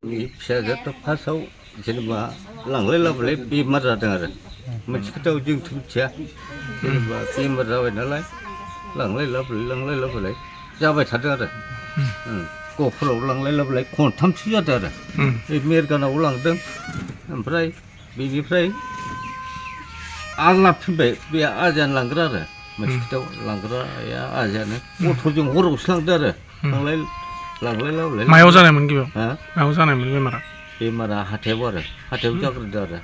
फिसाजोआथ' फार्स्टआव जेनेबा लांलाय लाबोलाय बेमार जादों आरो मोनसे खोथायाव जोंथ' मिथिया जेनेबा बेमार जाबाय नालाय लांलाय लाबोलाय जाबाय थादों आरो गहपुराव लांलाय लाबोलाय खनथामसो जादों आरो बे मेरगानाव लांदों ओमफ्राय बेनिफ्राय आरो लाबोफिनबाय बे आजायानो लांग्रा आरो मोनसे खोथायाव लांग्राया आजायानो अट'जों हरावसो लांदों आरो लांलाय लाबोलाय मायाव जानायमोन गिबियाव मायाव जानायमोन बेमारा हाथायाव आरो हाथायाव जाग्रोदों आरो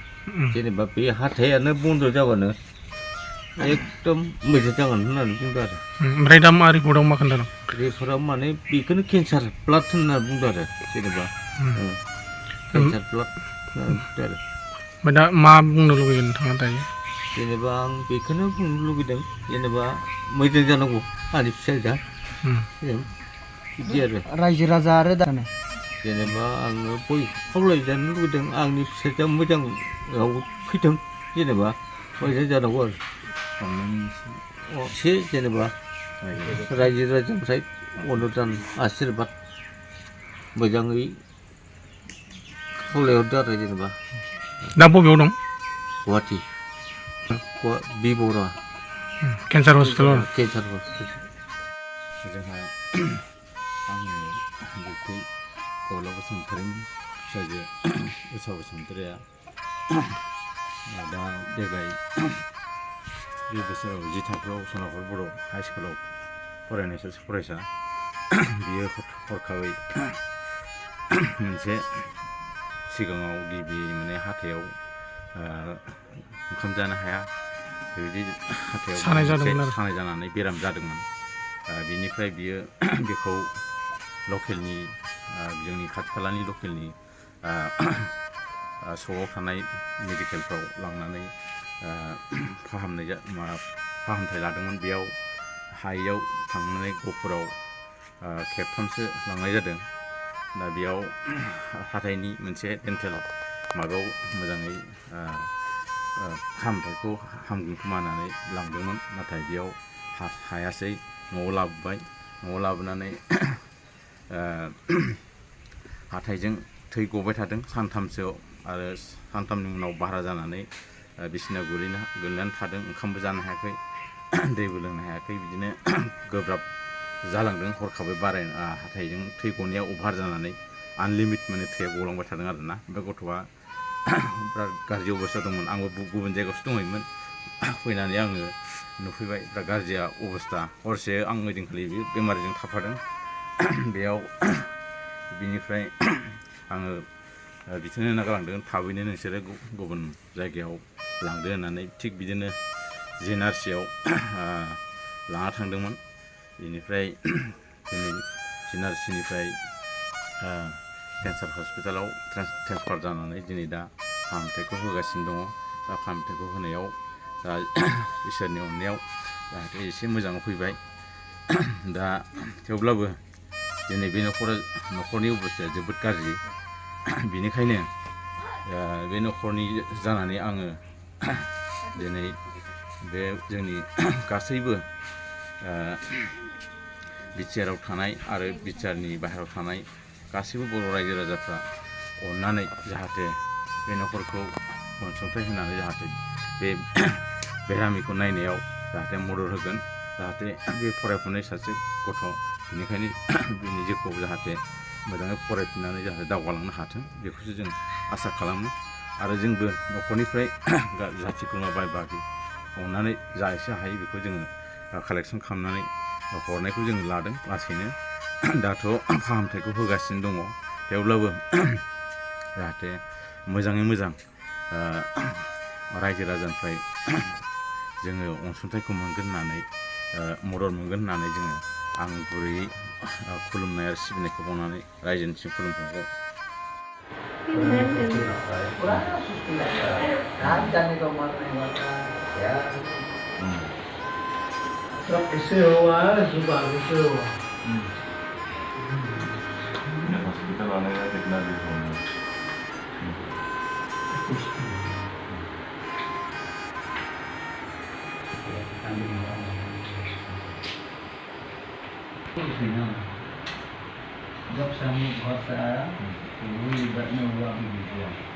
जेनेबा बे हाथायानो बन्द' जाबानो एकदम मोजां जागोन होननानै बुंदों आरो ओमफ्राय दा मा रिपर्टआव मा खोन्थादों रिपर्टआव माने बेखौनो केन्सार ब्लाड होनना बुंदों आरो जेनेबा केन्सार ब्लाड बुंदों आरो ओमफ्राय दा मा बुंनो लुबैगोन नोंथाङा दायो जेनेबा आं बेखौनो बुंनो लुगैदों जेनेबा मोजां जानांगौ आंनि फिसाजोआ बिदि आरो रायजो राजा आरो दानो जेनेबा आङो बयखौ खावलायजानो लुगैदों आंनि फिसाजोआ मोजाङाव फैथों जेनेबा मोजां जानांगौ आरो एसे जेनेबा रायजो राजानिफ्राय अनुदान आशिर्बाद मोजाङै खावलायहरदो आरो जेनेबा दा बबेयाव दं गुवाहाटि बि बरा केन्सार हस्पिटालाव जोंहा आङो बेखौ गौला बसुमतारिनि फिसाजो उषा बसुमतारिया दा देग्लाय बे बोसोराव जि थाखोआव सनापुर बर' हाइ स्कुलाव फरायनाय सासे फरायसा बियो हरखाबै मोनसे सिगाङाव गिबि माने हाथायाव ओंखाम जानो हाया बेबायदि हाथायाव सानाय जानानै बेराम जादोंमोन बिनिफ्राय बियो बेखौ लकेलनि जोंनि खाथि खालानि लकेलनि सकआव थानाय मेडिकेलफ्राव लांनानै फाहामथाय लादोंमोन बेयाव हायैयाव थांनानै गहपुराव खेबथामसो लांनाय जादों दा बेयाव हाथाइनि मोनसे डेन्टेल माबायाव मोजाङै फाहामथायखौ हामगोन खोमा होननानै लांदोंमोन नाथाय बेयाव हायासै न'आव लाबोबाय न'आव लाबोनानै हाथाइजों थै गबाय थादों सानथामसोआव आरो सानथामनि उनाव बारा जानानै बिसिनायाव गोलैनानै थादों ओंखामबो जानो हायाखै दैबो लोंनो हायाखै बिदिनो गोब्राब जालांदों हरखाबै हाथाइजों थै गनाया अभार जानानै आनलिमिट माने थैया गलांबाय थादों आरोना बे गथ'आ बिराद गाज्रि अबस्था दंमोन आंबो गुबुन जायगायावसो दंहैयोमोन फैनानै आङो नुफैबाय बिराद गाज्रिया अबस्था हरसे आं ओइदिनखालि बे बेमारिजों थाफादों बेयाव बिनिफ्राय आङो बिथोन होना गालांदों थाबैनो नोंसोरो गुबुन जायगायाव लांदो होननानै थिग बिदिनो जिएनआरसियाव लाना थांदोंमोन बेनिफ्राय दिनै जिएनआरसिनिफ्राय केन्सार हस्पिटालाव ट्रेन्सफार जानानै दिनै दा फाहामथायखौ होगासिनो दङ दा फाहामथायखौ होनायाव दा इसोरनि अननायाव जाहाथे एसे मोजाङाव फैबाय दा थेवब्लाबो दिनै बे न'खरनि अबस्थाया जोबोद गाज्रि बेनिखायनो बे न'खरनि जानानै आङो दिनै बे जोंनि गासैबो बिटिआरआव थानाय आरो बिटिआरनि बाहेरायाव थानाय गासैबो बर' रायजो राजाफ्रा अननानै जाहाथे बे न'खरखौ अनसुंथाइ होनानै जाहाथे बे बेरामिखौ नायनायाव जाहाथे मदद होगोन जाहाथे बे फरायफुनाय सासे गथ' बेनिखायनो बिनि जिउखौ जाहाथे मोजाङै फरायफिननानै जाहाथे दावगालांनो हाथों बेखौसो जों आसा खालामो आरो जोंबो न'खरनिफ्राय जाथि खुरमा बाय बाहागि अननानै जा एसे हायो बेखौ जोङो कालेक्सन खालामनानै हरनायखौ जोङो लादों लासैनो दाथ' फाहामथायखौ होगासिनो दङ थेवब्लाबो जाहाथे मोजाङै मोजां रायजो राजानिफ्राय जोङो अनसुंथाइखौ मोनगोन होननानै मदद मोनगोन होननानै जोङो आं गुरैयै खुलुमनाय आरो सिबिनायखौ बावनानै रायजोनिसिम खुलुमनायखौ जब से हम घर से आया तो वही Thank you.